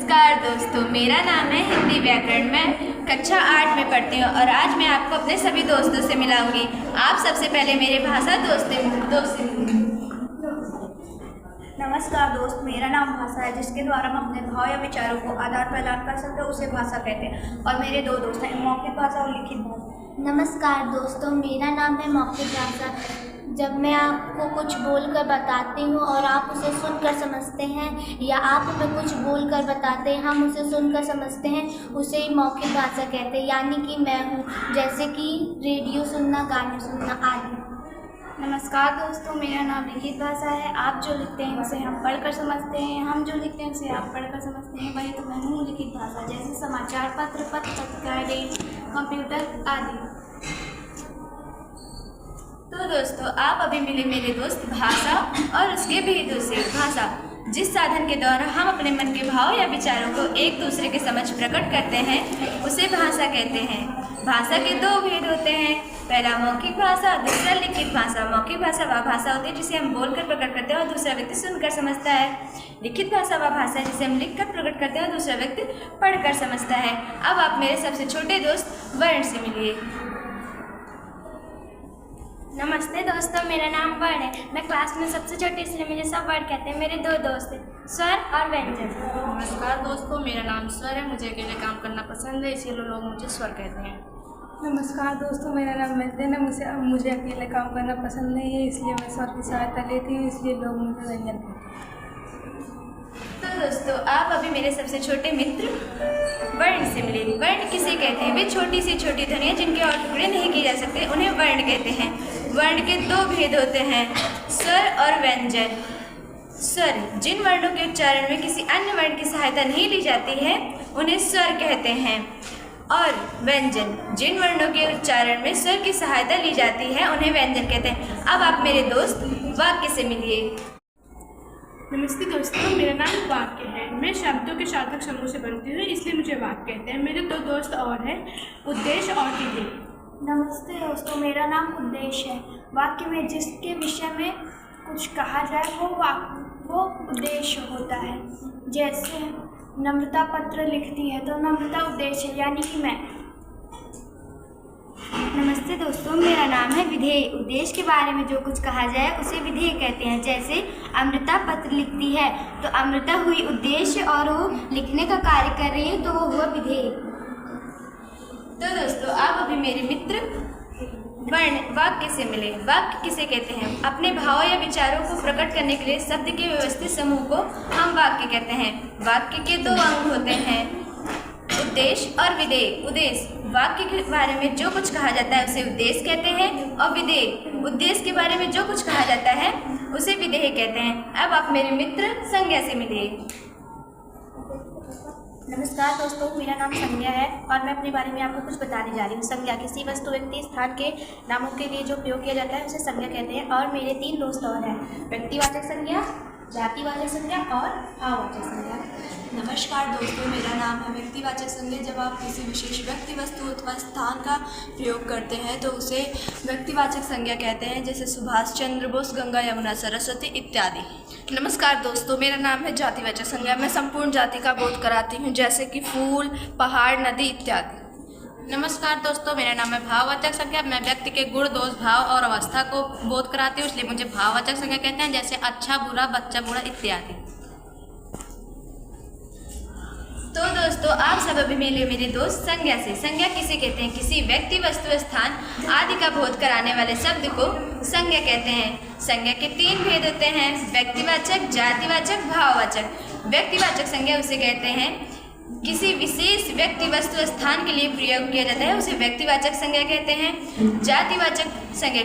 नमस्कार दोस्तों, मेरा नाम है हिंदी व्याकरण। मैं कक्षा 8 में पढ़ती हूँ और आज मैं आपको अपने सभी दोस्तों से मिलाऊंगी। आप सबसे पहले मेरे भाषा दोस्त नमस्कार दोस्त, मेरा नाम भाषा है, जिसके द्वारा हम अपने भाव या विचारों को आदान प्रदान कर सकते हैं, उसे भाषा कहते हैं। और मेरे दो दोस्त हैं, मौखिक भाषा और लिखित भाषा। नमस्कार दोस्तों, मेरा नाम है मौखिक भाषा। जब मैं आपको कुछ बोलकर बताती हूँ और आप उसे सुनकर समझते हैं, या आप हमें कुछ बोलकर बताते हैं, हम उसे सुनकर समझते हैं, उसे ही मौखिक भाषा कहते हैं। यानी कि मैं हूँ, जैसे कि रेडियो सुनना, गाने सुनना आदि। नमस्कार दोस्तों, मेरा नाम लिखित भाषा है। आप जो लिखते हैं उसे हम पढ़कर समझते हैं, हम जो लिखते हैं उसे आप पढ़कर समझते हैं। वही तो मैं हूँ लिखित भाषा, जैसे समाचार पत्र, पत्रिकाएं, कंप्यूटर आदि। तो दोस्तों, आप अभी मिले मेरे दोस्त भाषा और उसके भेदों से। भाषा जिस साधन के द्वारा हम अपने मन के भाव या विचारों को एक दूसरे के समक्ष प्रकट करते हैं, उसे भाषा कहते हैं। भाषा के दो भेद होते हैं, पहला मौखिक भाषा, दूसरा लिखित भाषा। मौखिक भाषा वह भाषा होती है जिसे हम बोलकर प्रकट करते हैं और दूसरा व्यक्ति सुनकर समझता है। लिखित भाषा वह भाषा है जिसे हम लिखकर प्रकट करते हैं और दूसरा व्यक्ति पढ़कर समझता है। अब आप मेरे सबसे छोटे दोस्त वर्ण से मिलिए। नमस्ते दोस्तों, मेरा नाम वर्ण है। मैं क्लास में सबसे छोटी, इसलिए मुझे सब वर्ण कहते हैं। मेरे दो दोस्त हैं, स्वर और व्यंजन। नमस्कार दोस्तों, मेरा नाम स्वर है। मुझे अकेले काम करना पसंद है, इसीलिए लोग मुझे स्वर कहते हैं। नमस्कार दोस्तों, मेरा नाम व्यंजन है। मुझे अकेले काम करना पसंद नहीं है, इसलिए मैं स्वर की सहायता लेती हूँ, इसलिए लोग मुझे व्यंजन कहते हैं। तो दोस्तों, आप अभी मेरे सबसे छोटे मित्र वर्ण से मिले। वर्ण किसे कहते हैं? वे छोटी सी छोटी ध्वनियाँ जिनके और टुकड़े नहीं किए जा सकते, उन्हें वर्ण कहते हैं। वर्ण के दो भेद होते हैं, स्वर और व्यंजन। स्वर जिन वर्णों के उच्चारण में किसी अन्य वर्ण की सहायता नहीं ली जाती है, उन्हें स्वर कहते हैं। और व्यंजन जिन वर्णों के उच्चारण में स्वर की सहायता ली जाती है, उन्हें व्यंजन कहते हैं। अब आप मेरे दोस्त वाक्य से मिलिए। नमस्ते दोस्तों, मेरा नाम वाक्य है। मैं शब्दों के सार्थक समूह से बनती हूँ, इसलिए मुझे वाक्य कहते हैं। मेरे दो दोस्त और हैं, उद्देश्य और विधि। नमस्ते दोस्तों, मेरा नाम उद्देश्य है। वाक्य में जिसके विषय में कुछ कहा जाए वो उद्देश्य होता है। जैसे नम्रता पत्र लिखती है, तो नम्रता उद्देश्य है, यानी कि मैं। नमस्ते दोस्तों, मेरा नाम है विधेय। उद्देश्य के बारे में जो कुछ कहा जाए उसे विधेय कहते हैं। जैसे अमृता पत्र लिखती है, तो अमृता हुई उद्देश्य और वो लिखने का कार्य कर रही है, तो वो हुआ विधेय। तो दोस्तों, आप अभी मेरे मित्र वर्ण वाक्य से मिले। वाक्य किसे कहते हैं? अपने भाव या विचारों को प्रकट करने के लिए शब्द के व्यवस्थित समूह को हम वाक्य कहते हैं। वाक्य के दो अंग होते हैं, उद्देश्य और विधेय। उद्देश्य वाक्य के बारे में जो कुछ कहा जाता है उसे उद्देश्य कहते हैं, और विधेय उद्देश्य के बारे में जो कुछ कहा जाता है उसे विधेय कहते हैं। अब आप मेरे मित्र संज्ञा से मिलिए। नमस्कार दोस्तों, मेरा नाम संज्ञा है और मैं अपने बारे में आपको कुछ बताने जा रही हूँ। संज्ञा किसी वस्तु, व्यक्ति, स्थान के नामों के लिए जो प्रयोग किया जाता है उसे संज्ञा कहते हैं। और मेरे तीन दोस्त और हैं, व्यक्तिवाचक संज्ञा, जातिवाचक संज्ञा और भाववाचक संज्ञा। नमस्कार दोस्तों, मेरा नाम है व्यक्तिवाचक संज्ञा। जब आप किसी विशेष व्यक्ति, वस्तु अथवा स्थान का प्रयोग करते हैं तो उसे व्यक्तिवाचक संज्ञा कहते हैं, जैसे सुभाष चंद्र बोस, गंगा यमुना सरस्वती इत्यादि। नमस्कार दोस्तों, मेरा नाम है जातिवाचक संज्ञा। मैं संपूर्ण जाति का बोध कराती हूँ, जैसे कि फूल, पहाड़, नदी इत्यादि। नमस्कार दोस्तों, मेरा नाम है भाववाचक संज्ञा। मैं व्यक्ति के गुण, दोष, भाव और अवस्था को बोध कराती हूँ, इसलिए मुझे भाववाचक संज्ञा कहते हैं, जैसे अच्छा, बुरा, बच्चा, बूढ़ा इत्यादि। तो दोस्तों, आप सब अभी मिले मेरे दोस्त संज्ञा से। संज्ञा किसे कहते हैं? किसी व्यक्ति, वस्तु, स्थान आदि का बोध कराने वाले शब्द को संज्ञा कहते हैं। संज्ञा के तीन भेद होते हैं, व्यक्तिवाचक, जातिवाचक, भाववाचक। व्यक्तिवाचक संज्ञा उसे कहते हैं किसी विशेष व्यक्ति, वस्तु, स्थान के लिए प्रयोग किया जाता है, उसे व्यक्तिवाचक संज्ञा कहते हैं। जातिवाचक संज्ञा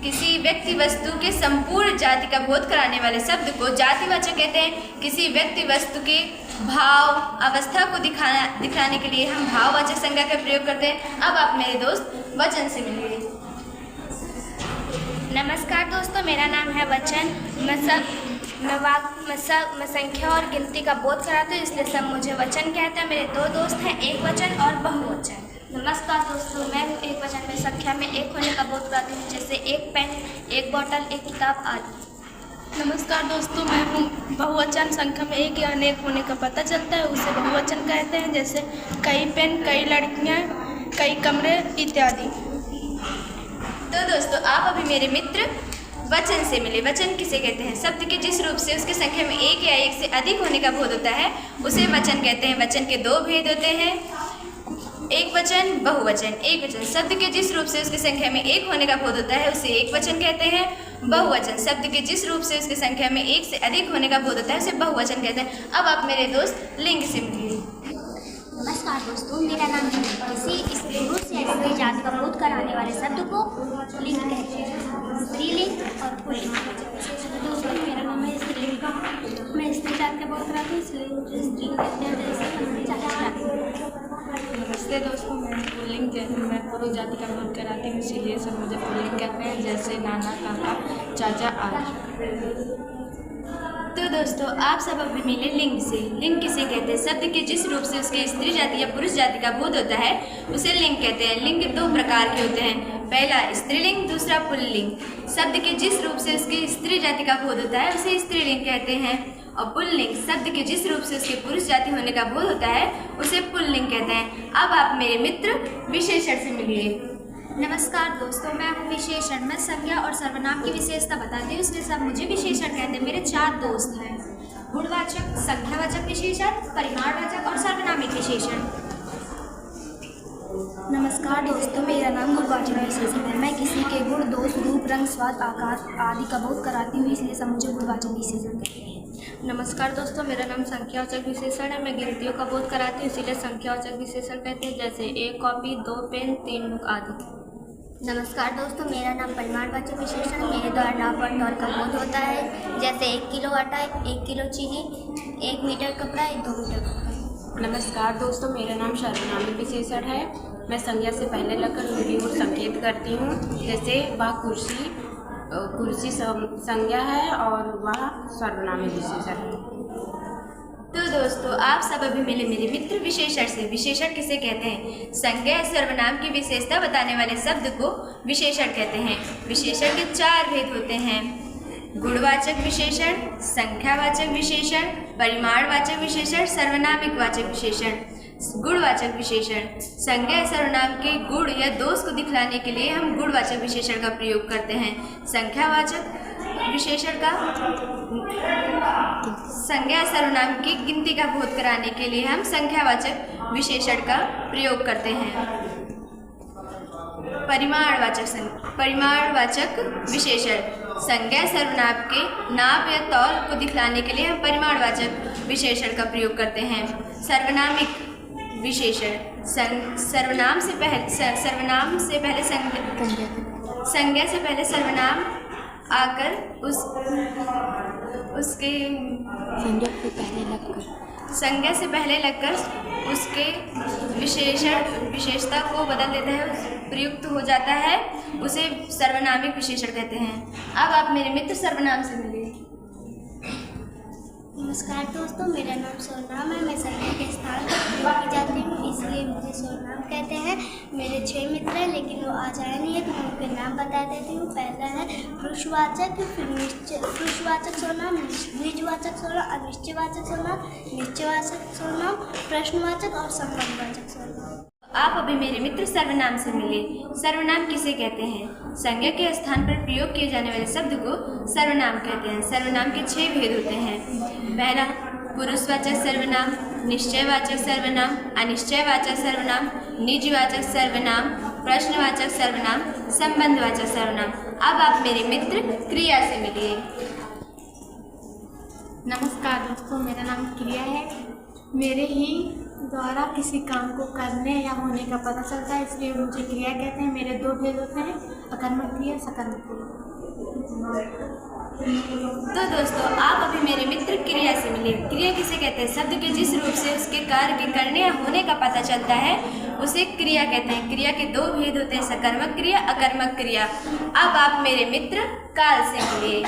किसी व्यक्ति, वस्तु के संपूर्ण जाति का बोध कराने वाले शब्द को जातिवाचक कहते हैं। किसी व्यक्ति, वस्तु के भाव, अवस्था को दिखाने के लिए हम भाववाचक संज्ञा का प्रयोग करते हैं। अब आप मेरे दोस्त वचन से मिलिए। नमस्कार दोस्तों, मेरा नाम है वचन। मैं संख्या और गिनती का बोध कराती हूँ, इसलिए सब मुझे वचन कहते हैं। मेरे दो दोस्त हैं, एक वचन और बहुवचन। नमस्कार दोस्तों, मैं एक वचन में संख्या में एक होने का बोध कराती हूँ, जैसे एक पेन, एक बोतल, एक किताब आदि। नमस्कार दोस्तों, मैं हूँ। बहुवचन संख्या में एक या अनेक होने का पता चलता है, उसे बहुवचन कहते हैं। जैसे कई पेन, कई लड़कियाँ, कई कमरे इत्यादि। तो दोस्तों, आप अभी मेरे मित्र वचन से मिले। वचन किसे कहते हैं? शब्द के जिस रूप से उसकी संख्या में एक या एक से अधिक होने का बोध होता है उसे वचन कहते हैं। वचन के दो भेद होते हैं, एक वचन, बहुवचन। एक वचन शब्द के जिस रूप से उसकी संख्या में एक होने का बोध होता है उसे एक वचन कहते हैं। बहुवचन शब्द के जिस रूप से उसकी संख्या में एक से अधिक होने का बोध होता है उसे बहुवचन कहते हैं। अब आप मेरे दोस्त लिंग से मिलिए। नमस्कार दोस्तों, मेरा नाम है। किसी स्त्री पुरुष या स्त्री जाति का बोध कराने वाले शब्द को लिंग कहते हैं। स्त्रीलिंग और पुल्लिंग। दोस्तों, मेरा नाम है स्त्रीलिंग। मैं स्त्री जाति का बोध कराती हूँ, इसलिए मुझे स्त्री कहते हैं। नमस्ते दोस्तों, मैं पुल्लिंग मैं पुरुष जाति का बोध कराती हूँ, इसीलिए सब मुझे पुल्लिंग कहते हैं। जैसे नाना, काका, चाचा आदि। तो दोस्तों, आप सब अभी मिले लिंग से। लिंग किसे कहते हैं? शब्द के जिस रूप से उसके स्त्री जाति या पुरुष जाति का बोध होता है उसे लिंग कहते हैं। लिंग दो प्रकार के होते हैं, पहला स्त्रीलिंग, दूसरा पुल्लिंग। शब्द के जिस रूप से उसकी स्त्री जाति का बोध होता है उसे स्त्रीलिंग कहते हैं, और पुल्लिंग शब्द के जिस रूप से उसके पुरुष जाति होने का बोध होता है उसे पुल्लिंग कहते हैं। अब आप मेरे मित्र विशेषण से मिलिए। नमस्कार दोस्तों, मैं हूँ विशेषण। मैं संज्ञा और सर्वनाम की विशेषता बताती हूँ, इसलिए सब मुझे विशेषण कहते हैं। मेरे 4 दोस्त हैं: गुणवाचक, संख्यावाचक विशेषण, परिमाणवाचक और सर्वनामिक विशेषण। नमस्कार दोस्तों, मेरा नाम गुणवाचक विशेषण है। मैं किसी के गुण, दोष, रूप, रंग, स्वाद, आकार आदि का बोध कराती हूँ, इसलिए सब मुझे गुणवाचक विशेषण कहते हैं। नमस्कार दोस्तों, मेरा नाम संख्यावाचक विशेषण है। मैं गिनतियों का बोध कराती हूँ, इसीलिए संख्यावाचक विशेषण कहते हैं। जैसे 1 कॉपी, 2 पेन, 3 बुक आदि। नमस्कार दोस्तों, मेरा नाम परिमाणवाचक विशेषण है। मेरे द्वारा नाप और तौल का बोध होता है। जैसे 1 किलो आटा, 1 किलो चीनी, 1 मीटर कपड़ा, 2 मीटर कपड़ा। नमस्कार दोस्तों, मेरा नाम सर्वनामिक विशेषण है। मैं संज्ञा से पहले लगकर रूढ़ी और संकेत करती हूँ। जैसे वह कुर्सी संज्ञा है और वह सर्वनामिक विशेषण है। तो दोस्तों, आप सब अभी मिले मेरे मित्र विशेषण से। विशेषण किसे कहते हैं? संज्ञा या सर्वनाम की विशेषता बताने वाले शब्द को विशेषण कहते हैं। विशेषण के 4 भेद होते हैं: गुणवाचक विशेषण, संख्यावाचक विशेषण, परिमाणवाचक विशेषण, सर्वनामिक वाचक विशेषण। गुणवाचक विशेषण संज्ञा या सर्वनाम के गुण या दोष को दिखलाने के लिए हम गुणवाचक विशेषण का प्रयोग करते हैं। संख्यावाचक विशेषण का संज्ञा सर्वनाम की गिनती का बोध कराने के लिए हम संख्यावाचक विशेषण का प्रयोग करते हैं। परिमाणवाचक विशेषण संज्ञा सर्वनाम के नाप या तौल को दिखलाने के लिए हम परिमाणवाचक विशेषण का प्रयोग करते हैं। सर्वनामिक विशेषण सर्वनाम से पहले संज्ञा से पहले सर्वनाम आकर संज्ञा से पहले लगकर उसके विशेषता को बदल देता है, प्रयुक्त हो जाता है, उसे सर्वनामिक विशेषण कहते हैं। अब आप मेरे मित्र सर्वनाम से मिलिए। नमस्कार दोस्तों, मेरा नाम सोनाम है। मैं संज्ञा के स्थान पर प्रयोग की जाती हूँ, इसलिए मुझे सोनाम कहते हैं। मेरे 6 मित्र हैं, लेकिन वो आज आए नहीं है, तो मैं उनके नाम बता देती हूँ। पहला है पुरुषवाचक, फिर पुरुषवाचक सोनाम, द्विजवाचक सोनाम, अनिश्चयवाचक सोनाम, निश्चयवाचक सोनाम, प्रश्नवाचक और संबंधवाचक सोनाम। आप अभी मेरे मित्र सर्वनाम से मिले। सर्वनाम किसे कहते हैं? संज्ञा के स्थान पर प्रयोग किए जाने वाले शब्द को सर्वनाम कहते हैं। सर्वनाम के 6 भेद होते हैं। पहला पुरुषवाचक सर्वनाम, निश्चयवाचक सर्वनाम, अनिश्चयवाचक सर्वनाम, निजवाचक सर्वनाम, प्रश्नवाचक सर्वनाम, संबंधवाचक सर्वनाम। अब आप मेरे मित्र क्रिया से मिलिए। नमस्कार दोस्तों, मेरा नाम क्रिया है। मेरे ही द्वारा किसी काम को करने या होने का पता चलता है, इसलिए मुझे क्रिया कहते हैं। मेरे 2 भेद होते हैं, अकर्मक क्रिया, सकर्मक क्रिया। तो दोस्तों, आप अभी मेरे मित्र क्रिया से मिले। क्रिया किसे कहते हैं? शब्द के जिस रूप से उसके कार्य के करने या होने का पता चलता है उसे क्रिया कहते हैं। क्रिया के 2 भेद होते हैं, सकर्मक क्रिया, अकर्मक क्रिया। अब आप मेरे मित्र काल से मिलिए।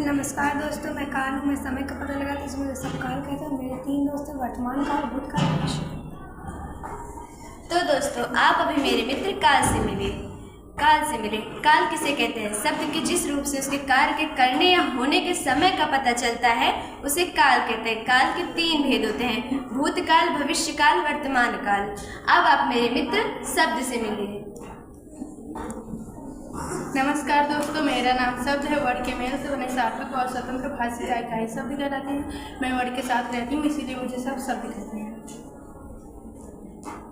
नमस्कार दोस्तों, मैं काल हूँ। मैं समय का पता लगाती हूँ, इसमें मुझे सब काल कहते हैं। मेरे 3 दोस्त हैं, वर्तमान काल, भूतकाल, भविष्य। तो दोस्तों, आप अभी मेरे मित्र काल से मिले। काल से मिले। काल किसे कहते हैं? शब्द के जिस रूप से उसके कार्य के करने या होने के समय का पता चलता है उसे काल कहते हैं। काल के 3 भेद होते हैं, भूतकाल, भविष्यकाल, वर्तमान काल। अब आप मेरे मित्र शब्द से मिलिए। नमस्कार दोस्तों, मेरा नाम शब्द है। वर्ड के मेल से बने सार्थक और स्वतंत्र भाषा का इकाई शब्द कहलाते हैं। मैं वर्ड के साथ रहती हूँ, इसीलिए मुझे सब शब्द कहते हैं।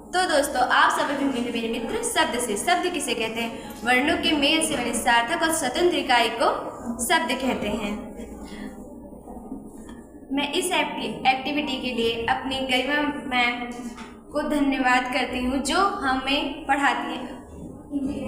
तो दोस्तों, आप सब अभी मिले मेरे मित्र शब्द से। शब्द किसे कहते हैं? वर्णों के मेल से बने सार्थक और स्वतंत्र इकाई को शब्द कहते हैं। मैं इस एक्टिविटी के लिए अपनी गरिमा मैम को धन्यवाद करती हूँ जो हमें पढ़ाती है।